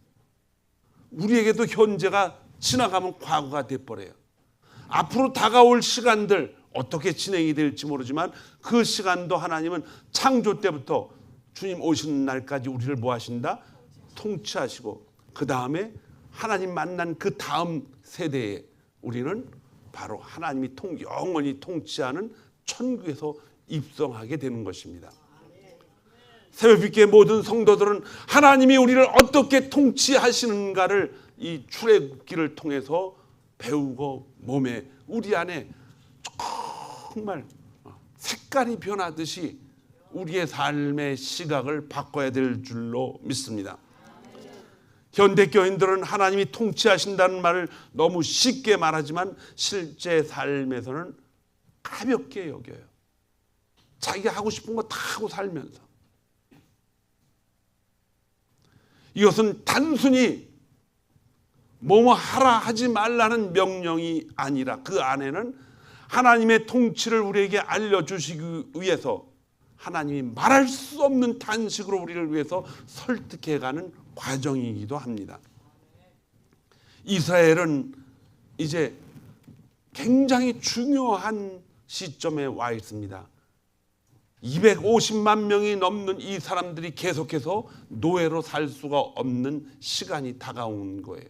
우리에게도 현재가 지나가면 과거가 돼버려요. 앞으로 다가올 시간들 어떻게 진행이 될지 모르지만 그 시간도 하나님은 창조 때부터 주님 오시는 날까지 우리를 뭐 하신다? 통치하시고 그 다음에 하나님 만난 그 다음 세대에 우리는 바로 하나님이 영원히 통치하는 천국에서 입성하게 되는 것입니다. 새벽빛교회 모든 성도들은 하나님이 우리를 어떻게 통치하시는가를 이 출애굽기를 통해서 배우고 몸에 우리 안에 정말 색깔이 변하듯이 우리의 삶의 시각을 바꿔야 될 줄로 믿습니다. 현대 교인들은 하나님이 통치하신다는 말을 너무 쉽게 말하지만 실제 삶에서는 가볍게 여겨요. 자기가 하고 싶은 거 다 하고 살면서. 이것은 단순히 뭐뭐 하라 하지 말라는 명령이 아니라 그 안에는 하나님의 통치를 우리에게 알려주시기 위해서 하나님이 말할 수 없는 탄식으로 우리를 위해서 설득해가는 과정이기도 합니다. 이스라엘은 이제 굉장히 중요한 시점에 와 있습니다. 250만 명이 넘는 이 사람들이 계속해서 노예로 살 수가 없는 시간이 다가온 거예요.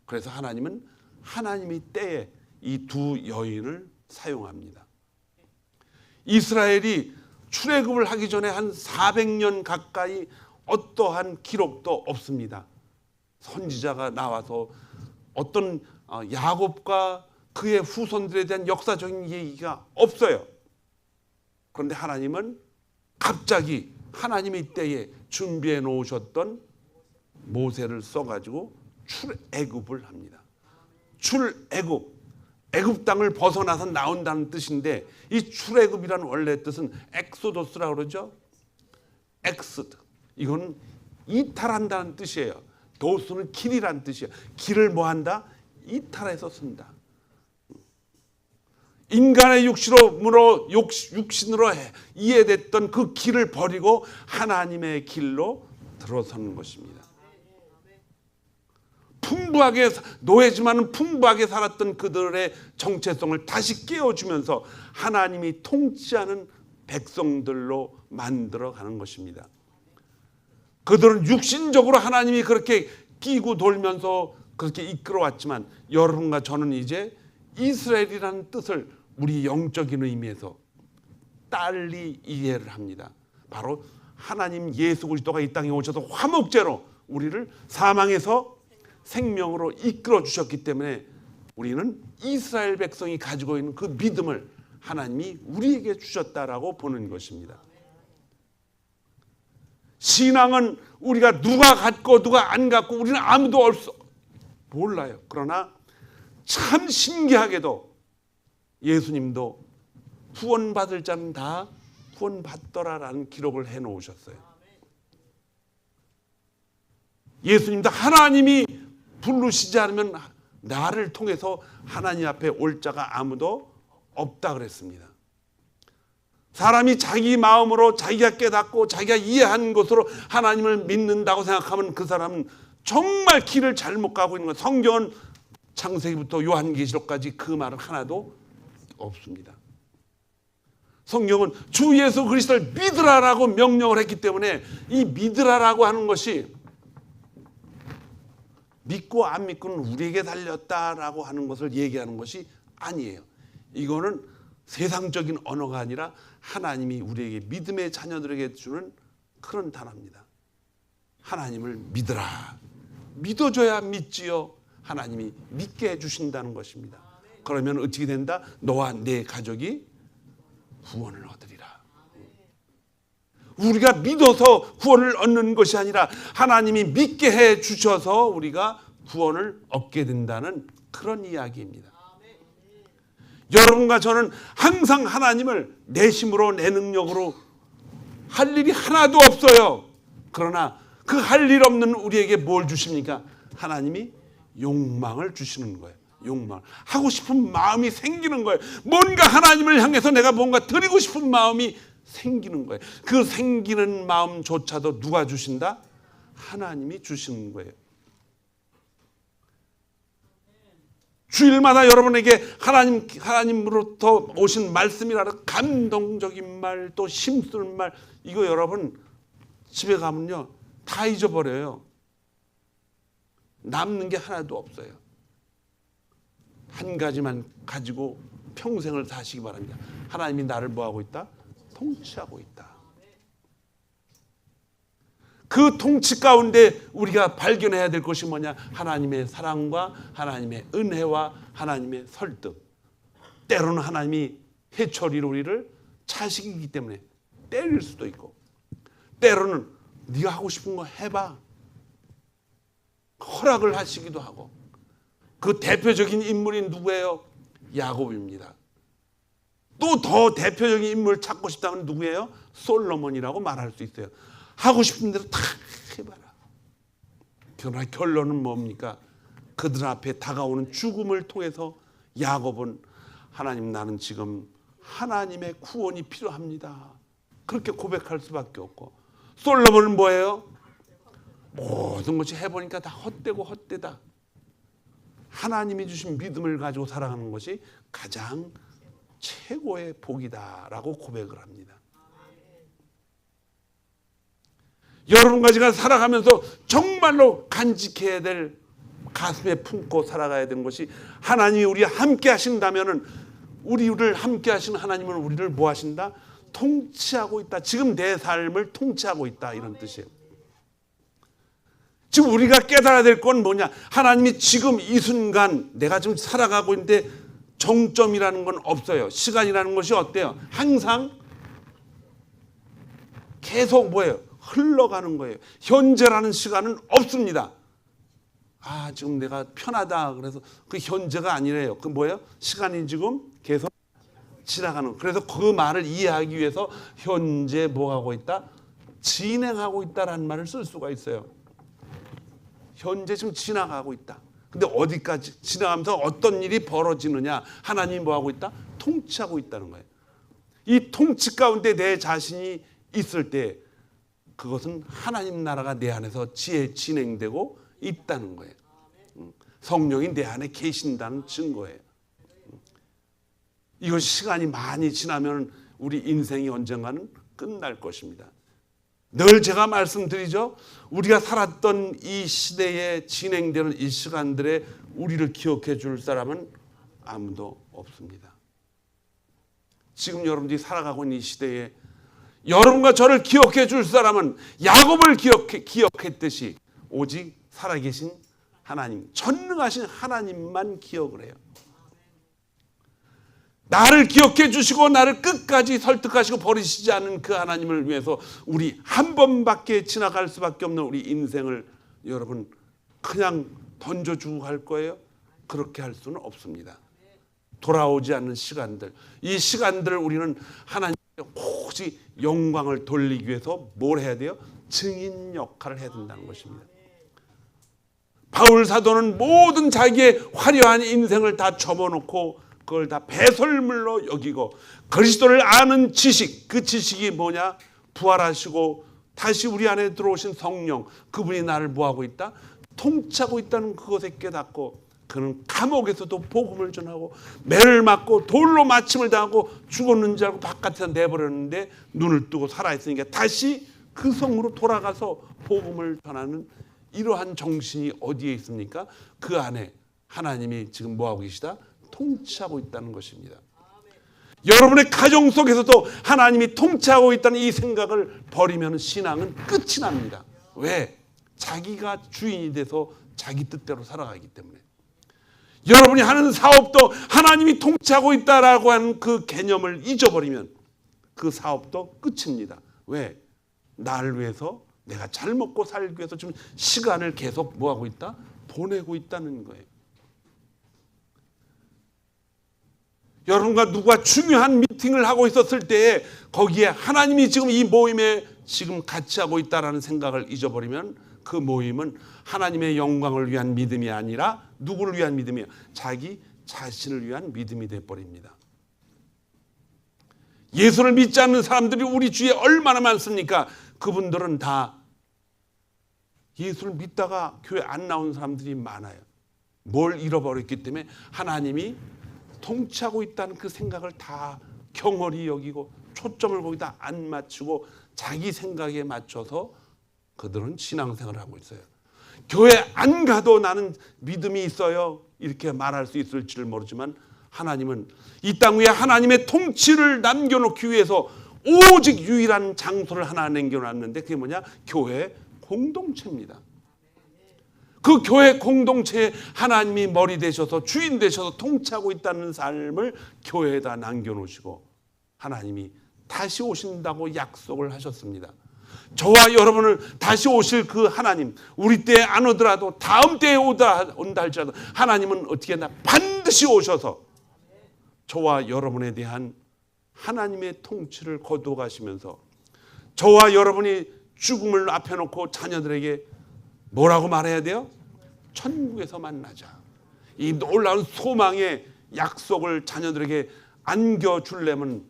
그래서 하나님은 하나님의 때에 이 두 여인을 사용합니다. 이스라엘이 출애굽을 하기 전에 한 400년 가까이 어떠한 기록도 없습니다. 선지자가 나와서 어떤 야곱과 그의 후손들에 대한 역사적인 얘기가 없어요. 그런데 하나님은 갑자기 하나님의 때에 준비해 놓으셨던 모세를 써가지고 출애굽을 합니다. 출애굽, 애굽 땅을 벗어나서 나온다는 뜻인데 이 출애굽이라는 원래 뜻은 엑소더스라고 그러죠. 엑스드, 이건 이탈한다는 뜻이에요. 도스는 길이라는 뜻이에요. 길을 뭐한다? 이탈해서 쓴다. 인간의 육신으로 이해됐던 그 길을 버리고 하나님의 길로 들어서는 것입니다. 풍부하게 노예지만 풍부하게 살았던 그들의 정체성을 다시 깨워주면서 하나님이 통치하는 백성들로 만들어가는 것입니다. 그들은 육신적으로 하나님이 그렇게 끼고 돌면서 그렇게 이끌어왔지만 여러분과 저는 이제 이스라엘이라는 뜻을 우리 영적인 의미에서 딸리 이해를 합니다. 바로 하나님 예수 그리스도가 이 땅에 오셔서 화목제로 우리를 사망에서 생명으로 이끌어 주셨기 때문에 우리는 이스라엘 백성이 가지고 있는 그 믿음을 하나님이 우리에게 주셨다라고 보는 것입니다. 신앙은 우리가 누가 갖고 누가 안 갖고 우리는 아무도 몰라요. 그러나 참 신기하게도 예수님도 구원받을 자는 다 구원받더라라는 기록을 해놓으셨어요. 예수님도 하나님이 부르시지 않으면 나를 통해서 하나님 앞에 올 자가 아무도 없다 그랬습니다. 사람이 자기 마음으로 자기가 깨닫고 자기가 이해한 것으로 하나님을 믿는다고 생각하면 그 사람은 정말 길을 잘못 가고 있는 거예요. 성경은 창세기부터 요한계시록까지 그 말은 하나도 없습니다. 성경은 주 예수 그리스도를 믿으라라고 명령을 했기 때문에 이 믿으라라고 하는 것이 믿고 안 믿고는 우리에게 달렸다라고 하는 것을 얘기하는 것이 아니에요. 이거는 세상적인 언어가 아니라 하나님이 우리에게 믿음의 자녀들에게 주는 그런 단어입니다. 하나님을 믿으라. 믿어줘야 믿지요. 하나님이 믿게 해주신다는 것입니다. 그러면 어떻게 된다? 너와 내 가족이 구원을 얻으리라. 우리가 믿어서 구원을 얻는 것이 아니라 하나님이 믿게 해 주셔서 우리가 구원을 얻게 된다는 그런 이야기입니다. 여러분과 저는 항상 하나님을 내 힘으로 내 능력으로 할 일이 하나도 없어요. 그러나 그 할 일 없는 우리에게 뭘 주십니까? 하나님이 욕망을 주시는 거예요. 욕망. 하고 싶은 마음이 생기는 거예요. 뭔가 하나님을 향해서 내가 뭔가 드리고 싶은 마음이 생기는 거예요. 그 생기는 마음조차도 누가 주신다? 하나님이 주시는 거예요. 주일마다 여러분에게 하나님으로부터 오신 말씀이라는 감동적인 말, 또 힘쓰는 말, 이거 여러분 집에 가면요 다 잊어버려요. 남는 게 하나도 없어요. 한 가지만 가지고 평생을 사시기 바랍니다. 하나님이 나를 뭐하고 있다? 통치하고 있다. 그 통치 가운데 우리가 발견해야 될 것이 뭐냐? 하나님의 사랑과 하나님의 은혜와 하나님의 설득. 때로는 하나님이 해초리로 우리를 자식이기 때문에 때릴 수도 있고, 때로는 네가 하고 싶은 거 해봐 허락을 하시기도 하고. 그 대표적인 인물이 누구예요? 야곱입니다. 또 더 대표적인 인물을 찾고 싶다면 누구예요? 솔로몬이라고 말할 수 있어요. 하고 싶은 대로 다 해봐라. 그러나 결론은 뭡니까? 그들 앞에 다가오는 죽음을 통해서 야곱은 하나님, 나는 지금 하나님의 구원이 필요합니다. 그렇게 고백할 수밖에 없고, 솔로몬은 뭐예요? 모든 것이 해보니까 다 헛되고 헛되다. 하나님이 주신 믿음을 가지고 살아가는 것이 가장 최고의 복이다라고 고백을 합니다. 여러분과 제가 살아가면서 정말로 간직해야 될, 가슴에 품고 살아가야 되는 것이, 하나님이 우리와 함께 하신다면은, 우리를 함께 하시는 하나님은 우리를 뭐 하신다? 통치하고 있다. 지금 내 삶을 통치하고 있다, 이런 뜻이에요. 지금 우리가 깨달아야 될 건 뭐냐? 하나님이 지금 이 순간 내가 지금 살아가고 있는데 정점이라는 건 없어요. 시간이라는 것이 어때요? 항상 계속 뭐예요? 흘러가는 거예요. 현재라는 시간은 없습니다. 아, 지금 내가 편하다 그래서 그 현재가 아니래요. 그 뭐예요? 시간이 지금 계속 지나가는. 그래서 그 말을 이해하기 위해서 현재 뭐 하고 있다? 진행하고 있다라는 말을 쓸 수가 있어요. 현재 지금 지나가고 있다. 근데 어디까지 지나가면서 어떤 일이 벌어지느냐? 하나님이 뭐 하고 있다? 통치하고 있다는 거예요. 이 통치 가운데 내 자신이 있을 때 그것은 하나님 나라가 내 안에서 진행되고 있다는 거예요. 성령이 내 안에 계신다는 증거예요. 이것이 시간이 많이 지나면 우리 인생이 언젠가는 끝날 것입니다. 늘 제가 말씀드리죠. 우리가 살았던 이 시대에 진행되는 이 시간들에 우리를 기억해 줄 사람은 아무도 없습니다. 지금 여러분들이 살아가고 있는 이 시대에 여러분과 저를 기억해 줄 사람은 야곱을 기억했듯이 오직 살아계신 하나님, 전능하신 하나님만 기억을 해요. 나를 기억해 주시고 나를 끝까지 설득하시고 버리시지 않는 그 하나님을 위해서 우리 한 번밖에 지나갈 수밖에 없는 우리 인생을 여러분 그냥 던져주고 갈 거예요? 그렇게 할 수는 없습니다. 돌아오지 않는 시간들, 이 시간들을 우리는 하나님 오직 영광을 돌리기 위해서 뭘 해야 돼요? 증인 역할을 해야 된다는 것입니다. 바울 사도는 모든 자기의 화려한 인생을 다 접어놓고 그걸 다 배설물로 여기고 그리스도를 아는 지식, 그 지식이 뭐냐? 부활하시고 다시 우리 안에 들어오신 성령, 그분이 나를 뭐하고 있다? 통치하고 있다는 그것에 깨닫고 그는 감옥에서도 복음을 전하고 매를 맞고 돌로 맞춤을 당하고 죽었는 줄 알고 바깥에서 내버렸는데 눈을 뜨고 살아있으니까 다시 그 성으로 돌아가서 복음을 전하는 이러한 정신이 어디에 있습니까? 그 안에 하나님이 지금 뭐하고 계시다? 통치하고 있다는 것입니다. 여러분의 가정 속에서도 하나님이 통치하고 있다는 이 생각을 버리면 신앙은 끝이 납니다. 왜? 자기가 주인이 돼서 자기 뜻대로 살아가기 때문에. 여러분이 하는 사업도 하나님이 통치하고 있다라고 하는 그 개념을 잊어버리면 그 사업도 끝입니다. 왜? 나를 위해서 내가 잘 먹고 살기 위해서 지금 시간을 계속 뭐하고 있다? 보내고 있다는 거예요. 여러분과 누가 중요한 미팅을 하고 있었을 때에 거기에 하나님이 지금 이 모임에 지금 같이 하고 있다는 생각을 잊어버리면 그 모임은 하나님의 영광을 위한 믿음이 아니라 누구를 위한 믿음이에요? 자기 자신을 위한 믿음이 되어버립니다. 예수를 믿지 않는 사람들이 우리 주위에 얼마나 많습니까? 그분들은 다 예수를 믿다가 교회 안 나온 사람들이 많아요. 뭘 잃어버렸기 때문에 하나님이 통치하고 있다는 그 생각을 다 경홀히 여기고 초점을 거기다 안 맞추고 자기 생각에 맞춰서 그들은 신앙생활을 하고 있어요. 교회 안 가도 나는 믿음이 있어요. 이렇게 말할 수 있을지를 모르지만 하나님은 이 땅 위에 하나님의 통치를 남겨놓기 위해서 오직 유일한 장소를 하나 남겨놨는데 그게 뭐냐? 교회 공동체입니다. 그 교회 공동체에 하나님이 머리 되셔서 주인 되셔서 통치하고 있다는 삶을 교회에다 남겨놓으시고 하나님이 다시 오신다고 약속을 하셨습니다. 저와 여러분을 다시 오실 그 하나님, 우리 때에 안 오더라도 다음 때에 온다 할지라도 하나님은 어떻게 했나? 반드시 오셔서 저와 여러분에 대한 하나님의 통치를 거두어 가시면서 저와 여러분이 죽음을 앞에 놓고 자녀들에게 뭐라고 말해야 돼요? 천국에서 만나자. 이 놀라운 소망의 약속을 자녀들에게 안겨주려면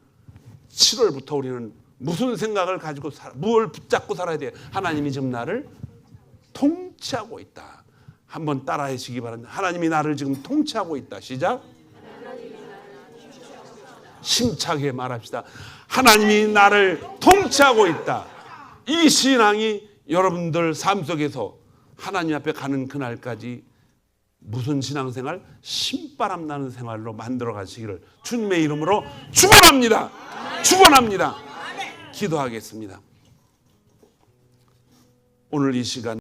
7월부터 우리는 무슨 생각을 가지고 무엇을 붙잡고 살아야 돼요? 하나님이 지금 나를 통치하고 있다. 한번 따라해 주시기 바랍니다. 하나님이 나를 지금 통치하고 있다. 시작. 심차게 말합시다. 하나님이 나를 통치하고 있다. 이 신앙이 여러분들 삶 속에서 하나님 앞에 가는 그날까지 무슨 신앙생활? 신바람 나는 생활로 만들어 가시기를 주님의 이름으로 축원합니다. 축원합니다. 기도하겠습니다. 오늘 이 시간